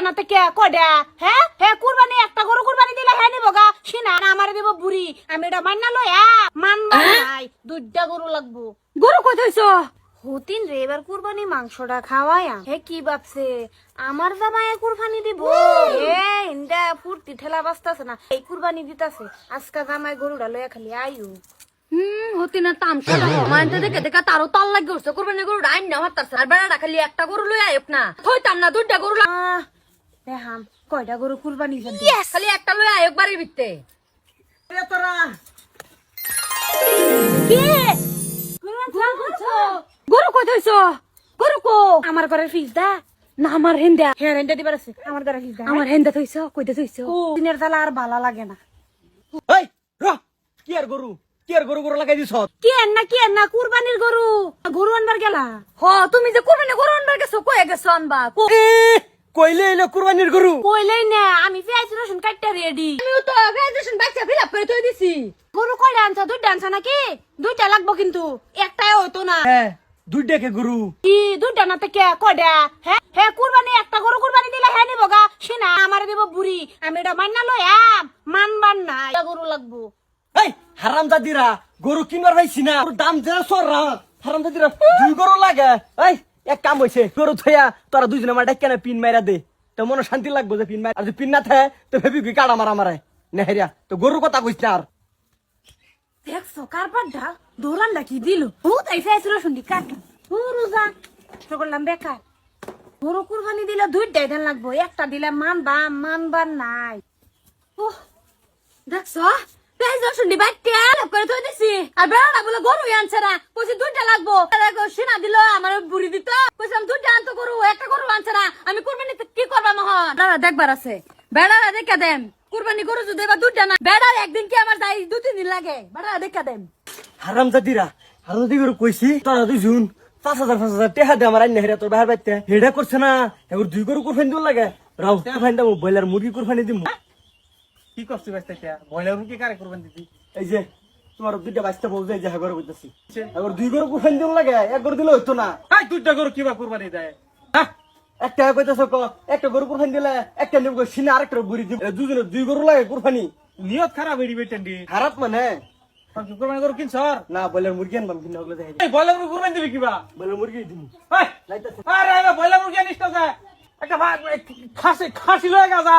নাতে কে কডা হ্যাঁ হে কুরবানি একটা গরু কুরবানি দিলে হ্যাঁ নিব গা সিনা আমারে দিব বুড়ি আমি এটা মান্না লয়া মানবা নাই দুইটা গরু লাগবো গরু কই থইছো হতিন রে এবার কুরবানি মাংসটা খাওয়ায়া হে কি ভাবছে আমার জামাই কুরবানি দিব এ ইন্দা ফুর্তি ঠেলা বাস্তাছে না এই কুরবানি দিতাছে আজকা জামাই গরুটা লয়া খালি আয়ু হতি না তামসা মানতে দেখে দেখা তারও তাল লাগে উঠছে কুরবানি গরু আইন না হাতারছে আর বেড়াটা খালি একটা গরু লই আইক না থইতাম না দুইটা গরু দেখাম কয়টা গরু কুরবানি দিবি খালি একটা লই আইক বাড়ির ভিতরে তোরা কি গরু কই থইছো গরু কো আমার ঘরের ফিস দা না আমার হেন্দা হ্যাঁ রেন্ডা দিবার আছে আমার ঘরের ফিস দা আমার হেন্দা থইছো কইতে থইছো দিনের জ্বালা আর ভালো লাগে না এই র কি আর গরু গরু লাগাই দিছ কি না কুরবানির গরু গরু আনবার গেলা হ তুমি যে কুরবানি গরু আনবার গেছো কই গেছো আনবা কইলে এলো কুরবানির গরু কইলেই না আমি পেঁয়াজ রসুন কাটতে রেডি আমিও তো গ্রাজুয়েশন বাচ্চা ফিল আপ করে থই দিছি গরু কয়টা আনছো দুইটা আনছো নাকি দুইটা লাগবো কিন্তু একটাই হইতো না হ্যাঁ দুইটাকে গরু কি দুইটা নাতে কে কয়টা হ্যাঁ হ্যাঁ কুরবানি একটা গরু কুরবানি দিলে হ্যাঁ নিব গা সিনা আমারে দিব বুড়ি আমি এটা মান্না লয়া মানবার নাই গরু লাগবো এই হারামজাদিরা গরু কিনবার পাইছি না ওর দাম যে সররা হারামজাদিরা দুই গরু লাগে এই এক কাম হইছে গরু থইয়া তোরা দুইজনে মার ডাক্কা না পিন মাইরা দে তো মনে শান্তি লাগবো যে পিন মার আর যদি পিন না থাকে তো ভেবি কি কাড়া মারা মারে নেহেরিয়া তো গরুর কথা কইছ না আর দেখছো কারবারটা দৌড়ানটা কি দিল বহুত এই পেঁয়াজ রসুন দি কাট গরু যা তো করলাম বেকার গরু কুরবানি দিলে দুইটাই ধান লাগবো একটা দিলে মানবার নাই দেখছো পেঁয়াজ রসুন দি বাচ্চা ফিল আপ করে থই দিছি আর বেড়াটা বলে গরু আনছে না কইছি দুইটা লাগবো সিনা দিল আমার বুড়ি দিত কইছিলাম দুইটা আনতো গরু একটা গরু আনছে না আমি কুরবানিতে কি করবা মহন বেড়া দেখবার আছে বেড়ারা দেখা দেন কুরবানি গরু যদি এবার দুইটা না বেড়ার একদিন কি আমার যাই 2-3 দিন লাগে বেড়ারা দেখা দেন হারামজাদি গরু কইছি তোরা দুইজন 5,000 টাকা দে আমার নেহেরিয়া তোর বাহার বাইতে হেডা করছে না এবার দুই গরু কুরবানি দিন লাগে রাও কুরবানি দাম বয়লার মুরগি কুরবানি দিমু কি করছিস বাইস্তা বয়লার মুরগি কারে কুরবানি দিবি এই যে তোমার দুইটা বাচ্চা বলছে যে হাগর কইতাছি এবার দুই গরু কুরবানি দিন লাগে এক গরু দিলে হইতো না এই দুইটা গরু কিবা কুরবানি দেয় একটা কইতাছ একটা গরু কুরবানি দিলে একটা নিব সিনা আরেকটা বুড়ি দিব দুজনে দুই গরু লাগে কুরবানি নিয়ত খারাপ হইবি বেটেন্ডি খারাপ মানে কুরবানি গরু কিনছর না বয়লার মুরগি আনবাম কিনা হলো দেখে এই বয়লার মুরগি কুরবানি দিবি কিবা বয়লার মুরগি দিমু এই লাইতাছে আরে বয়লার মুরগি আনিস তো যা একটা খাসি লয়ে গা যা